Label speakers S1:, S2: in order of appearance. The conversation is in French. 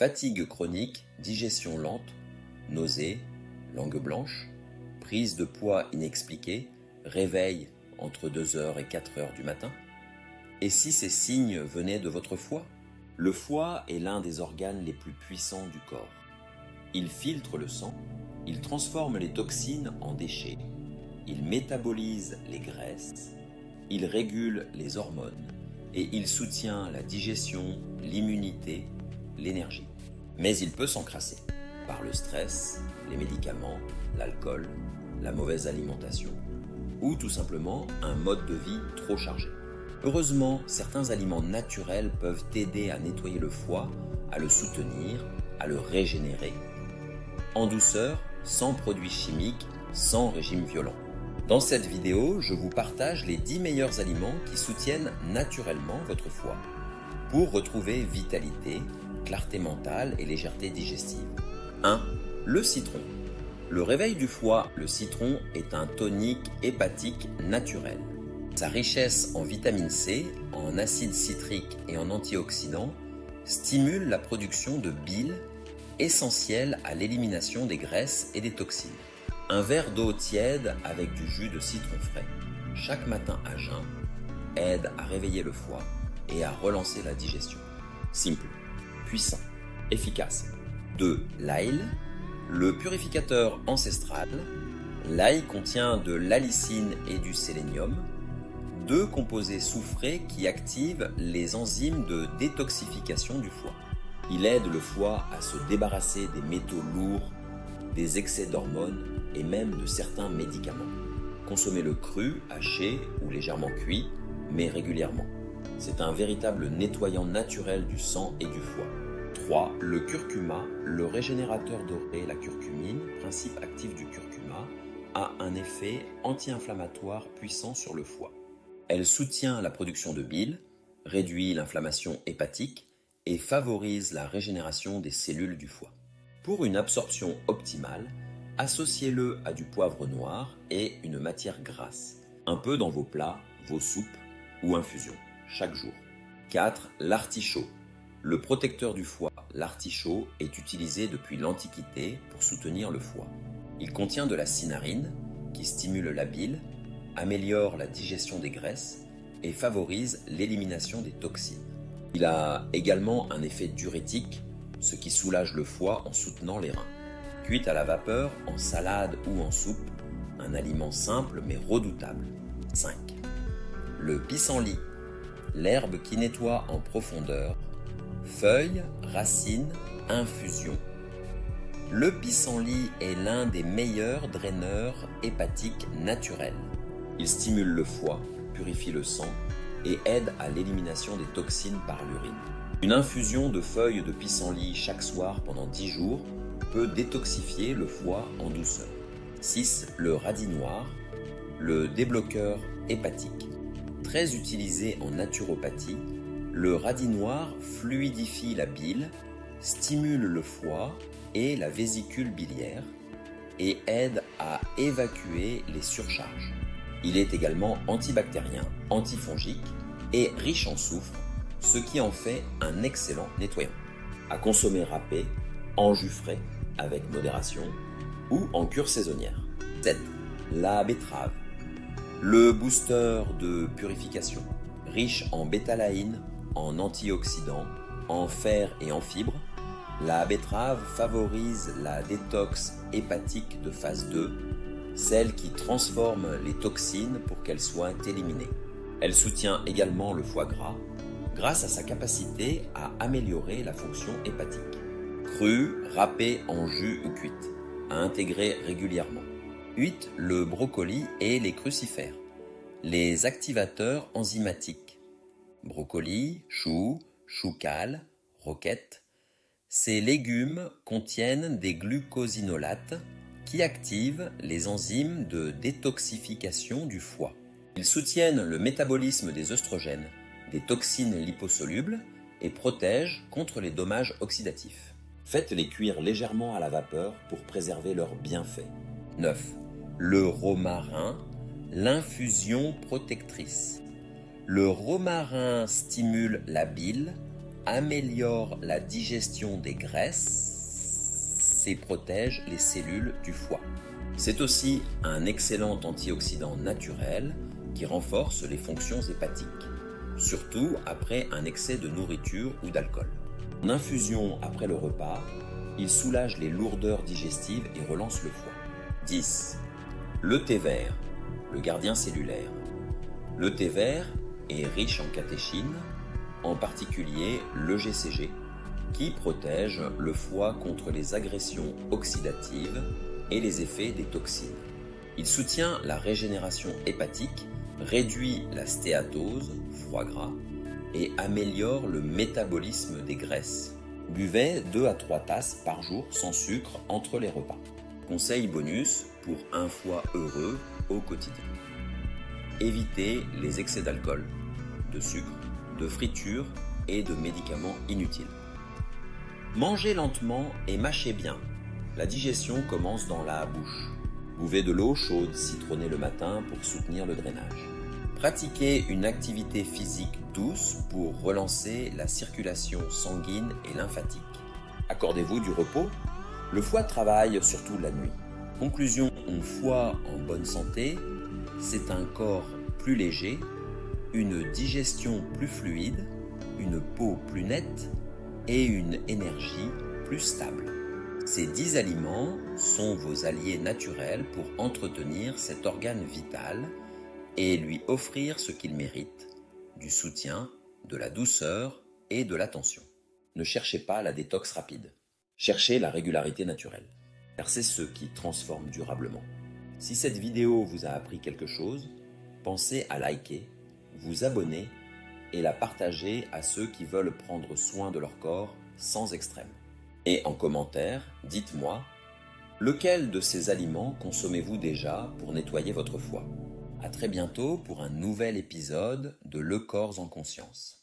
S1: Fatigue chronique, digestion lente, nausées, langue blanche, prise de poids inexpliquée, réveil entre 2 heures et 4 heures du matin. Et si ces signes venaient de votre foie? Le foie est l'un des organes les plus puissants du corps. Il filtre le sang, il transforme les toxines en déchets, il métabolise les graisses, il régule les hormones et il soutient la digestion, l'immunité, l'énergie. Mais il peut s'encrasser par le stress, les médicaments, l'alcool, la mauvaise alimentation ou tout simplement un mode de vie trop chargé. Heureusement, certains aliments naturels peuvent aider à nettoyer le foie, à le soutenir, à le régénérer, en douceur, sans produits chimiques, sans régime violent. Dans cette vidéo, je vous partage les 10 meilleurs aliments qui soutiennent naturellement votre foie pour retrouver vitalité, clarté mentale et légèreté digestive. 1. Le citron. Le réveil du foie, le citron est un tonique hépatique naturel. Sa richesse en vitamine C, en acide citrique et en antioxydants stimule la production de bile, essentielle à l'élimination des graisses et des toxines. Un verre d'eau tiède avec du jus de citron frais, chaque matin à jeun, aide à réveiller le foie et à relancer la digestion. Simple, puissant, efficace. 2. L'ail. Le purificateur ancestral. L'ail contient de l'allicine et du sélénium, deux composés soufrés qui activent les enzymes de détoxification du foie. Il aide le foie à se débarrasser des métaux lourds, des excès d'hormones et même de certains médicaments. Consommez-le cru, haché ou légèrement cuit, mais régulièrement. C'est un véritable nettoyant naturel du sang et du foie. 3. Le curcuma, le régénérateur doré, la curcumine, principe actif du curcuma, a un effet anti-inflammatoire puissant sur le foie. Elle soutient la production de bile, réduit l'inflammation hépatique et favorise la régénération des cellules du foie. Pour une absorption optimale, associez-le à du poivre noir et une matière grasse, un peu dans vos plats, vos soupes ou infusions, chaque jour. 4. L'artichaut. Le protecteur du foie, l'artichaut, est utilisé depuis l'Antiquité pour soutenir le foie. Il contient de la cynarine, qui stimule la bile, améliore la digestion des graisses et favorise l'élimination des toxines. Il a également un effet diurétique, ce qui soulage le foie en soutenant les reins. Cuite à la vapeur, en salade ou en soupe, un aliment simple mais redoutable. 5. Le pissenlit, l'herbe qui nettoie en profondeur, feuilles, racines, infusions. Le pissenlit est l'un des meilleurs draineurs hépatiques naturels. Il stimule le foie, purifie le sang et aide à l'élimination des toxines par l'urine. Une infusion de feuilles de pissenlit chaque soir pendant 10 jours peut détoxifier le foie en douceur. 6. Le radis noir, le débloqueur hépatique. Très utilisé en naturopathie, le radis noir fluidifie la bile, stimule le foie et la vésicule biliaire et aide à évacuer les surcharges. Il est également antibactérien, antifongique et riche en soufre, ce qui en fait un excellent nettoyant. À consommer râpé, en jus frais, avec modération, ou en cure saisonnière. 7. La betterave. Le booster de purification, riche en bétalaïne, en antioxydants, en fer et en fibres, la betterave favorise la détox hépatique de phase 2, celle qui transforme les toxines pour qu'elles soient éliminées. Elle soutient également le foie gras, grâce à sa capacité à améliorer la fonction hépatique. Crue, râpée en jus ou cuite, à intégrer régulièrement. 8. Le brocoli et les crucifères, les activateurs enzymatiques. Brocoli, chou, choucale, roquette. Ces légumes contiennent des glucosinolates qui activent les enzymes de détoxification du foie. Ils soutiennent le métabolisme des œstrogènes, des toxines liposolubles et protègent contre les dommages oxydatifs. Faites-les cuire légèrement à la vapeur pour préserver leurs bienfaits. 9. Le romarin, l'infusion protectrice. Le romarin stimule la bile, améliore la digestion des graisses et protège les cellules du foie. C'est aussi un excellent antioxydant naturel qui renforce les fonctions hépatiques, surtout après un excès de nourriture ou d'alcool. En infusion après le repas, il soulage les lourdeurs digestives et relance le foie. 10. Le thé vert, le gardien cellulaire. Le thé vert est riche en catéchines, en particulier le GCG, qui protège le foie contre les agressions oxydatives et les effets des toxines. Il soutient la régénération hépatique, réduit la stéatose, foie gras, et améliore le métabolisme des graisses. Buvez 2 à 3 tasses par jour sans sucre entre les repas. Conseil bonus pour un foie heureux au quotidien. Évitez les excès d'alcool, de sucre, de friture et de médicaments inutiles. Mangez lentement et mâchez bien. La digestion commence dans la bouche. Buvez de l'eau chaude citronnée le matin pour soutenir le drainage. Pratiquez une activité physique douce pour relancer la circulation sanguine et lymphatique. Accordez-vous du repos. Le foie travaille surtout la nuit. Conclusion, un foie en bonne santé, c'est un corps plus léger, une digestion plus fluide, une peau plus nette et une énergie plus stable. Ces 10 aliments sont vos alliés naturels pour entretenir cet organe vital et lui offrir ce qu'il mérite, du soutien, de la douceur et de l'attention. Ne cherchez pas la détox rapide, cherchez la régularité naturelle, car c'est ce qui transforme durablement. Si cette vidéo vous a appris quelque chose, pensez à liker, vous abonner et la partager à ceux qui veulent prendre soin de leur corps sans extrême. Et en commentaire, dites-moi, lequel de ces aliments consommez-vous déjà pour nettoyer votre foie ? À très bientôt pour un nouvel épisode de Le Corps en Conscience.